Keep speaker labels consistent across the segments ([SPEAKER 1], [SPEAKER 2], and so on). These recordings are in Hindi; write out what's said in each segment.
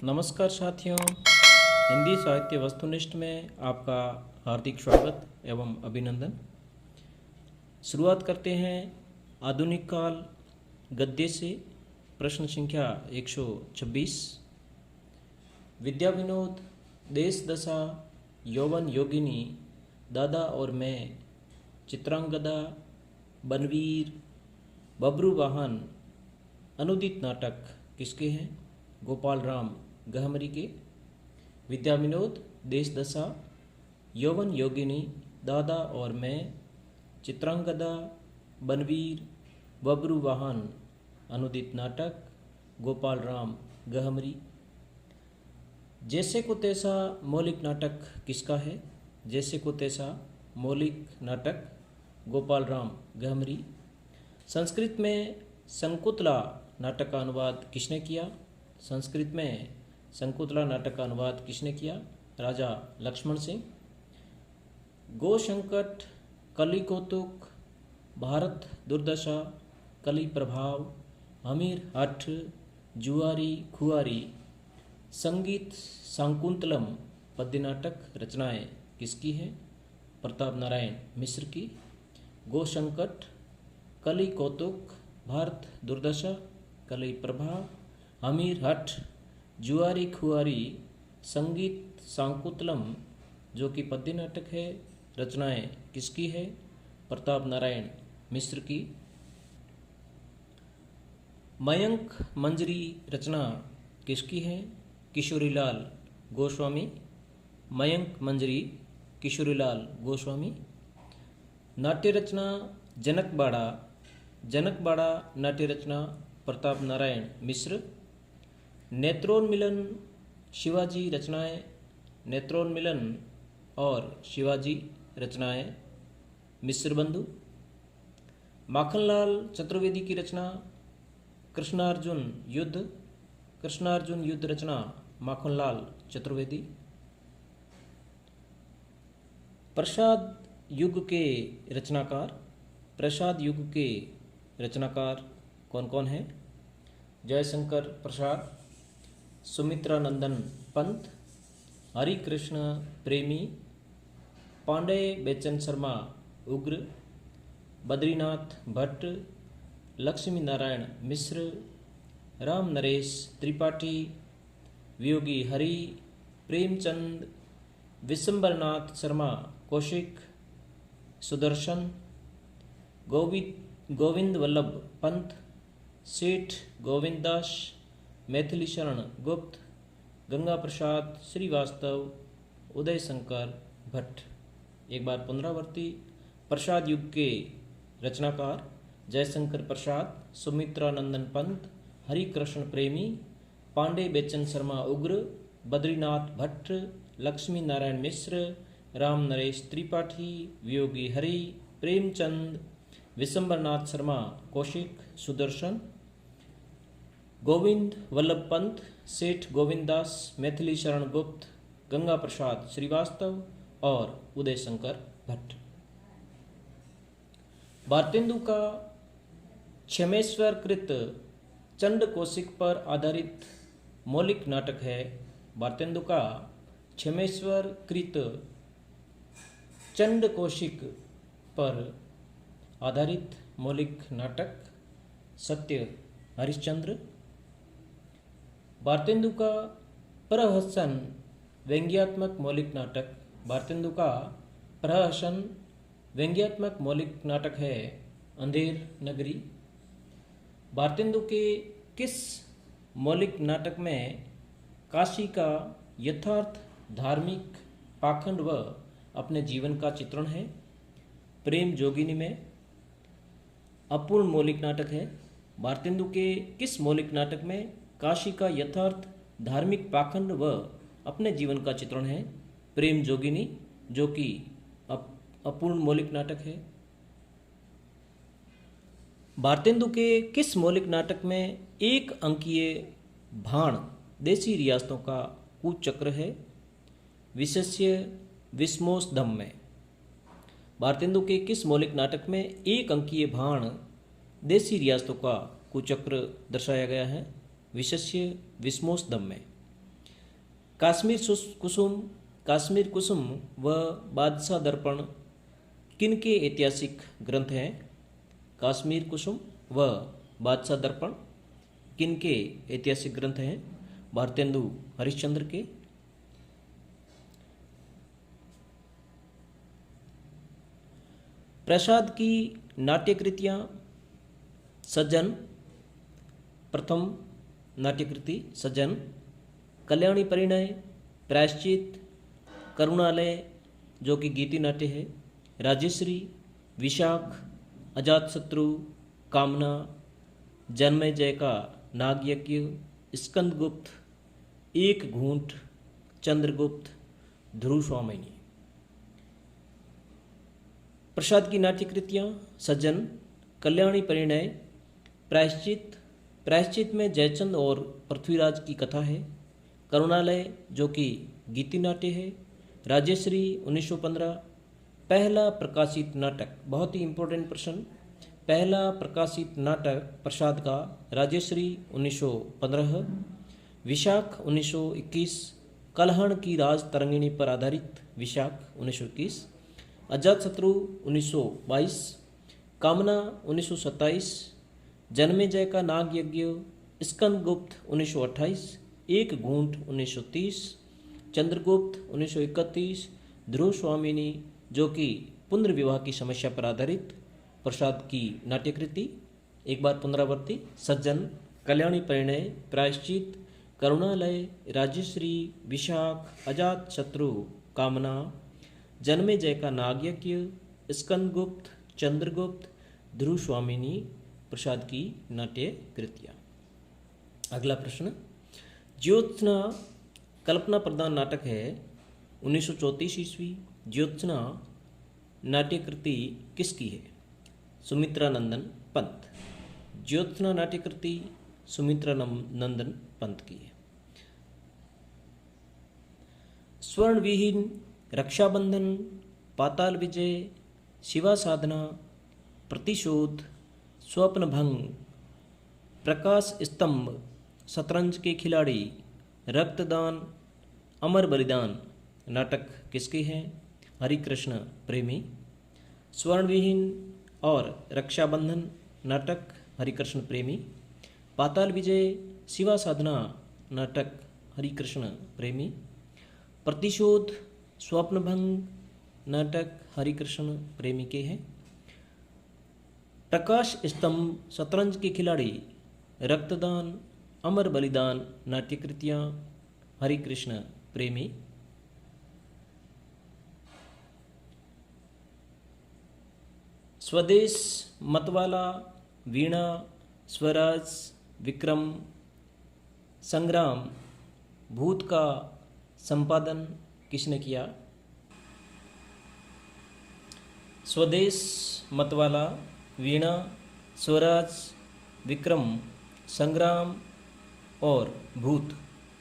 [SPEAKER 1] नमस्कार साथियों, हिंदी साहित्य वस्तुनिष्ठ में आपका हार्दिक स्वागत एवं अभिनंदन। शुरुआत करते हैं आधुनिक काल गद्य से। प्रश्न संख्या 126। विद्या विनोद, देश दशा, यौवन योगिनी, दादा और मैं, चित्रांगदा, बनवीर, बबरू वाहन, अनुदित नाटक किसके हैं? गोपाल राम गहमरी के। विद्या विनोद, देश दशा, यौवन योगिनी, दादा और मैं, चित्रांगदा, बनवीर, बबरू वाहन, अनुदित नाटक, गोपाल राम गहमरी। जैसे को तैसा मौलिक नाटक किसका है? जैसे को तैसा मौलिक नाटक गोपाल राम गहमरी। संस्कृत में शंकुतला नाटक का अनुवाद किसने किया? संस्कृत में शंकुतला नाटक का अनुवाद किसने किया? राजा लक्ष्मण सिंह। गो संकट, कली कौतुक, भारत दुर्दशा, कली प्रभाव, अमीर हठ, जुआरी खुआरी, संगीत शाकुंतलम पद्य नाटक रचनाएं किसकी है? प्रताप नारायण मिश्र की। गो संकट, कली कौतुक, भारत दुर्दशा, कली प्रभाव, अमीर हठ, जुआरी खुआरी, संगीत शाकुंतलम जो कि पद्य नाटक है, रचनाएं किसकी है? प्रताप नारायण मिश्र की। मयंक मंजरी रचना किसकी है? किशोरीलाल गोस्वामी। मयंक मंजरी किशोरीलाल गोस्वामी। नाट्य रचना जनकबाड़ा, जनकबाड़ा नाट्य रचना प्रताप नारायण मिश्र। नेत्रोन्मिलन शिवाजी रचनाएं, नेत्रोन्मिलन और शिवाजी रचनाएं मिश्र बंधु। माखनलाल चतुर्वेदी की रचना कृष्णार्जुन युद्ध, कृष्णार्जुन युद्ध रचना माखनलाल चतुर्वेदी। प्रसाद युग के रचनाकार, प्रसाद युग के रचनाकार कौन कौन हैं? जयशंकर प्रसाद, सुमित्रानंदन पंत, हरिकृष्ण प्रेमी, पांडे बेचन शर्मा उग्र, बद्रीनाथ भट्ट, लक्ष्मी नारायण मिश्र, राम नरेश त्रिपाठी, वियोगी हरि, प्रेमचंद, विशंबरनाथ शर्मा कौशिक, सुदर्शन, गोविंद वल्लभ पंत, सेठ गोविंद दास, मैथिली शरण गुप्त, गंगा प्रसाद श्रीवास्तव, उदय शंकर भट्ट। एक बार पुनरावर्ती। प्रसाद युग के रचनाकार जयशंकर प्रसाद, सुमित्रानंदन पंत, हरिकृष्ण प्रेमी, पांडे बेचन शर्मा उग्र, बद्रीनाथ भट्ट, लक्ष्मी नारायण मिश्र, राम नरेश त्रिपाठी, वियोगी हरि, प्रेमचंद, विशंबरनाथ शर्मा कौशिक, सुदर्शन, गोविंद वल्लभ पंत, सेठ गोविंद दास, मैथिली शरण गुप्त, गंगा प्रसाद श्रीवास्तव और उदय शंकर भट्ट। भारतेंदु का क्षमेश्वर कृत चंड कौशिक पर आधारित मौलिक नाटक है। भारतेंदु का क्षमेश्वर कृत चंड कौशिक पर आधारित मौलिक नाटक सत्य हरिश्चंद्र। भारतेंदु का प्रहसन व्यंग्यात्मक मौलिक नाटक, भारतेंदु का प्रहसन व्यंग्यात्मक मौलिक नाटक है अंधेर नगरी। भारतेंदु के किस मौलिक नाटक में काशी का यथार्थ धार्मिक पाखंड व अपने जीवन का चित्रण है? प्रेम जोगिनी में। अपूर्ण मौलिक नाटक है। भारतेंदु के किस मौलिक नाटक में काशी का यथार्थ धार्मिक पाखंड व अपने जीवन का चित्रण है? प्रेम जोगिनी जो कि अपूर्ण मौलिक नाटक है। भारतेंदु के किस मौलिक नाटक में एक अंकीय भाण देसी रियासतों का कुचक्र है? विशेष्य विस्मोसधम में। भारतेंदु के किस मौलिक नाटक में एक अंकीय भाण देसी रियासतों का कुचक्र दर्शाया गया है? विशेष्य विस्मोसधम में। काश्मीर कुसुम व बादशाह दर्पण किन के ऐतिहासिक ग्रंथ हैं? काश्मीर कुसुम व बादशाह दर्पण किन के ऐतिहासिक ग्रंथ हैं? भारतेंदु हरिश्चंद्र के। प्रसाद की नाट्यकृतियाँ सज्जन, प्रथम नाट्यकृति सज्जन, कल्याणी परिणय, प्रायश्चित, करुणालय जो कि गीति नाट्य है, राजश्री, विशाख, अजातशत्रु, कामना, जन्मेजय का नागयज्ञ, स्कंदगुप्त, एक घूंट, चंद्रगुप्त, ध्रुव स्वामिनी। प्रसाद की नाट्यकृतियाँ सज्जन, कल्याणी परिणय, प्रायश्चित में जयचंद और पृथ्वीराज की कथा है, करुणालय जो कि गीति नाट्य है, राजश्री 1915 पहला प्रकाशित नाटक, बहुत ही इम्पोर्टेंट प्रश्न, पहला प्रकाशित नाटक प्रसाद का राजश्री 1915, विशाख 1921 कलहण की राज तरंगिणी पर आधारित विशाख 1921, अजातशत्रु 1922, कामना 1927, जन्मेजय का नाग यज्ञ, स्कंदगुप्त 1928, एक घूंट 1930, चंद्रगुप्त 1931, ध्रुव स्वामिनी जो कि पुनर्विवाह की समस्या पर आधारित प्रसाद की नाट्यकृति। एक बार पुनरावृत्ति, सज्जन, कल्याणी परिणय, प्रायश्चित, करुणालय, राजश्री, विशाख, अजातशत्रु, कामना, जन्मेजय का नागयज्ञ, स्कंदगुप्त, चंद्रगुप्त, ध्रुव स्वामिनी प्रसाद की नाट्य कृतियाँ। अगला प्रश्न, ज्योत्सना कल्पना प्रधान नाटक है 1934 ईस्वी। ज्योत्सना नाट्यकृति किसकी है? सुमित्रा नंदन पंत। ज्योत्सना नाट्यकृति सुमित्रा नंदन पंत की है। स्वर्ण विहीन, रक्षाबंधन, पाताल विजय, शिवा साधना, प्रतिशोध, स्वप्न भंग, प्रकाश स्तंभ, शतरंज के खिलाड़ी, रक्तदान, अमर बलिदान नाटक किसके हैं? हरिकृष्ण प्रेमी। स्वर्णविहीन और रक्षाबंधन नाटक हरिकृष्ण प्रेमी। पाताल विजय, शिवा साधना नाटक हरिकृष्ण प्रेमी। प्रतिशोध, स्वप्नभंग नाटक हरिकृष्ण प्रेमी के हैं। प्रकाश स्तंभ, शतरंज के खिलाड़ी, रक्तदान, अमर बलिदान नाट्यकृतियाँ हरिकृष्ण प्रेमी। स्वदेश, मतवाला, वीणा, स्वराज, विक्रम, संग्राम, भूत का संपादन किसने किया? स्वदेश, मतवाला, वीणा, स्वराज, विक्रम, संग्राम और भूत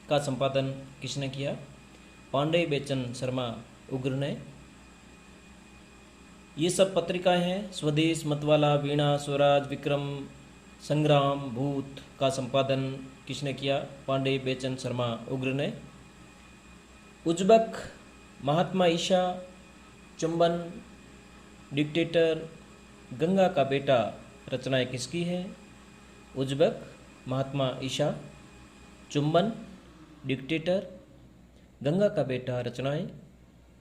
[SPEAKER 1] का संपादन किसने किया? पांडे बेचन शर्मा उग्र ने। ये सब पत्रिकाएं हैं। स्वदेश, मतवाला, वीणा, स्वराज, विक्रम, संग्राम, भूत का संपादन किसने किया? पांडे बेचन शर्मा उग्र ने। उज्बक, महात्मा ईशा, चुंबन, डिक्टेटर, गंगा का बेटा रचनाएं किसकी है? उज्बक, महात्मा ईशा, चुंबन, डिक्टेटर, गंगा का बेटा रचनाएं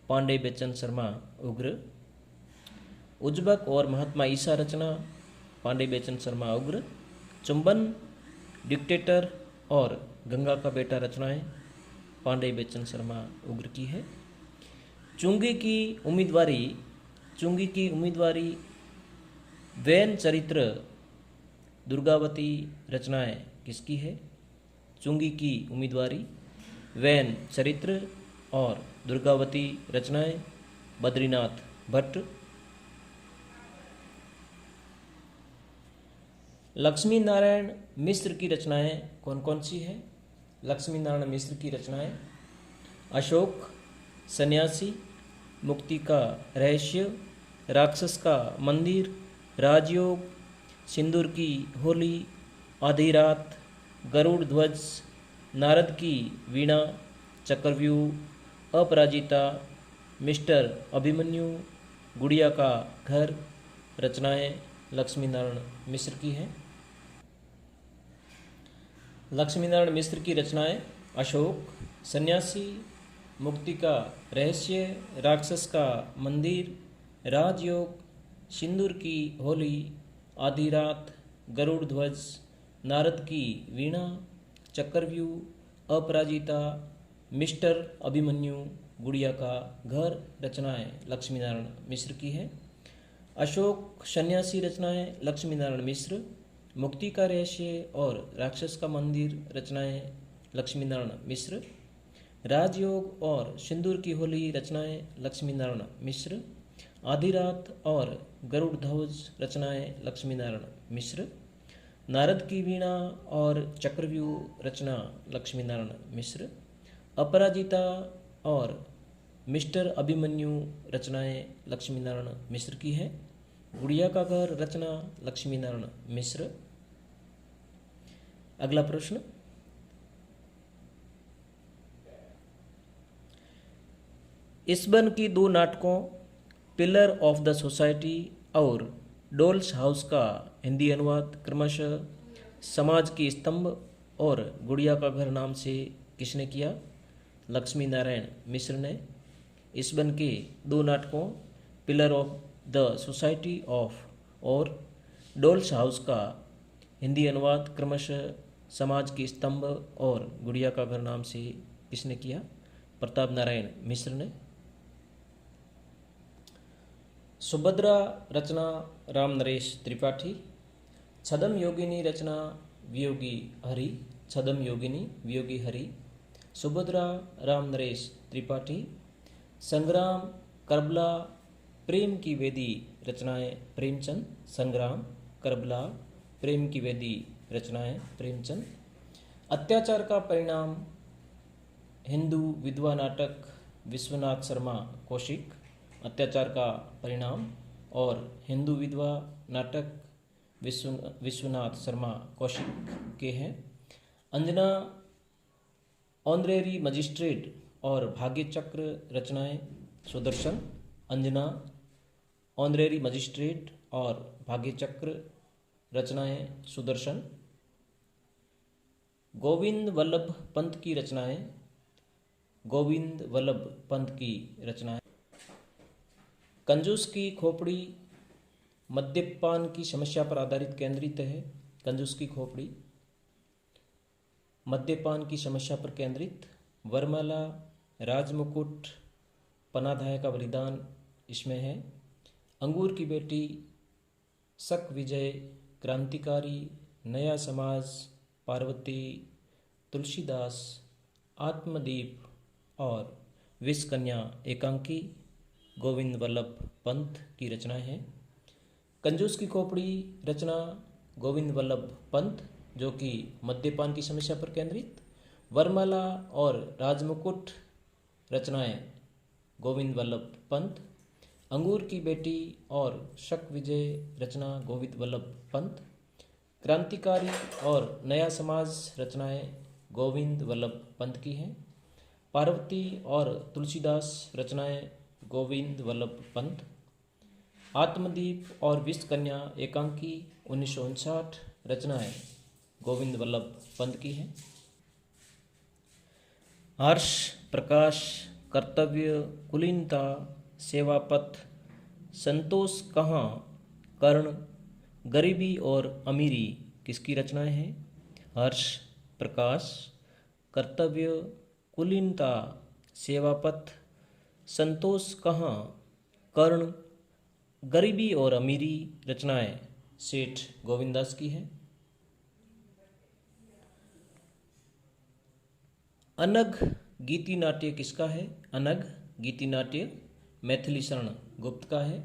[SPEAKER 1] पांडे बेचन शर्मा उग्र। उज्बक और महात्मा ईशा रचना पांडे बेचन शर्मा उग्र। चुंबन, डिक्टेटर और गंगा का बेटा रचनाएं पांडे बेचन शर्मा उग्र की है। चुंगी की उम्मीदवारी, वैन चरित्र, दुर्गावती रचनाएं किसकी है? चुंगी की उम्मीदवारी, वैन चरित्र और दुर्गावती रचनाएं बद्रीनाथ भट्ट। लक्ष्मी नारायण मिश्र की रचनाएं कौन कौन सी हैं? लक्ष्मी नारायण मिश्र की रचनाएं अशोक, सन्यासी, मुक्ति का रहस्य, राक्षस का मंदिर, राजयोग, सिंदूर की होली, आधी रात, गरुड़ ध्वज, नारद की वीणा, चक्रव्यूह, अपराजिता, मिस्टर अभिमन्यु, गुड़िया का घर रचनाएं लक्ष्मी नारायण मिश्र की हैं। लक्ष्मी नारायण मिश्र की रचनाएं अशोक, सन्यासी, मुक्ति का रहस्य, राक्षस का मंदिर, राजयोग, सिंदूर की होली, आधी रात, गरुड़ ध्वज, नारद की वीणा, चक्रव्यूह, अपराजिता, मिस्टर अभिमन्यु, गुड़िया का घर रचनाएं लक्ष्मी नारायण मिश्र की है। अशोक, सन्यासी रचनाएं लक्ष्मी नारायण मिश्र, मुक्ति का रहस्य और राक्षस का मंदिर रचनाएं लक्ष्मी नारायण मिश्र, राजयोग और सिंदूर की होली रचनाएं लक्ष्मी नारायण मिश्र, आधी रात और गरुड़ ध्वज रचनाएं लक्ष्मी नारायण मिश्र, नारद की वीणा और चक्रव्यूह रचना लक्ष्मी नारायण मिश्र, अपराजिता और मिस्टर अभिमन्यु रचनाएं लक्ष्मी नारायण मिश्र की है। गुड़िया का घर रचना लक्ष्मी नारायण मिश्र। अगला प्रश्न, इस्बन की दो नाटकों पिलर ऑफ द सोसाइटी और डॉल्स हाउस का हिंदी अनुवाद क्रमशः समाज की स्तंभ और गुड़िया का घर नाम से किसने किया? लक्ष्मी नारायण मिश्र ने। इस्बन के दो नाटकों pillar of the society of और डॉल्स हाउस का हिंदी अनुवाद क्रमशः समाज की स्तंभ और गुड़िया का घर नाम से किसने किया? प्रताप नारायण मिश्र ने। सुभद्रा रचना राम नरेश त्रिपाठी। छदम योगिनी रचना वियोगी हरि। छदम योगिनी वियोगी हरि। सुभद्रा राम नरेश त्रिपाठी। संग्राम, करबला, प्रेम की वेदी रचनाएं प्रेमचंद। संग्राम, करबला, प्रेम की वेदी रचनाएं प्रेमचंद। अत्याचार का परिणाम हिंदू विधवा नाटक विश्वनाथ शर्मा कौशिक। अत्याचार का परिणाम और हिंदू विधवा नाटक विश्वनाथ शर्मा कौशिक के हैं। अंजना ऑनरेरी मजिस्ट्रेट और भाग्य चक्र रचनाएं सुदर्शन। अंजना ऑनरेरी मजिस्ट्रेट और भाग्य चक्र रचनाएं सुदर्शन। गोविंद वल्लभ पंत की रचनाएं। गोविंद वल्लभ पंत की रचनाएं। कंजूस की खोपड़ी मद्यपान की समस्या पर आधारित केंद्रित है। कंजूस की खोपड़ी मद्यपान की समस्या पर केंद्रित। वरमाला, राजमुकुट, पनाधाय का बलिदान इसमें है। अंगूर की बेटी, शक विजय, क्रांतिकारी, नया समाज, पार्वती, तुलसीदास, आत्मदीप और विष कन्या एकांकी गोविंद वल्लभ पंत की रचनाएं हैं। कंजूस की खोपड़ी रचना गोविंद वल्लभ पंत जो कि मद्यपान की समस्या पर केंद्रित। वरमाला और राजमुकुट रचनाएं गोविंद वल्लभ पंत। अंगूर की बेटी और शक विजय रचना गोविंद वल्लभ पंत। क्रांतिकारी और नया समाज रचनाएं गोविंद वल्लभ पंत की हैं। पार्वती और तुलसीदास रचनाएं गोविंद वल्लभ पंत। आत्मदीप और विष कन्या एकांकी 1959 रचनाएं गोविंद वल्लभ पंत की हैं। हर्ष, प्रकाश, कर्तव्य, कुलीनता, सेवापथ, संतोष कहाँ, कर्ण, गरीबी और अमीरी किसकी रचनाएं हैं? हर्ष, प्रकाश, कर्तव्य, कुलीनता, सेवापथ, संतोष कहाँ, कर्ण, गरीबी और अमीरी रचनाएं सेठ गोविंदास की है। अनग गीति नाट्य किसका है? अनग गीति नाट्य मैथिली शरण गुप्त का है।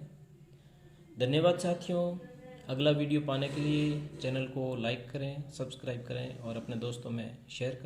[SPEAKER 1] धन्यवाद साथियों। अगला वीडियो पाने के लिए चैनल को लाइक करें, सब्सक्राइब करें और अपने दोस्तों में शेयर करें।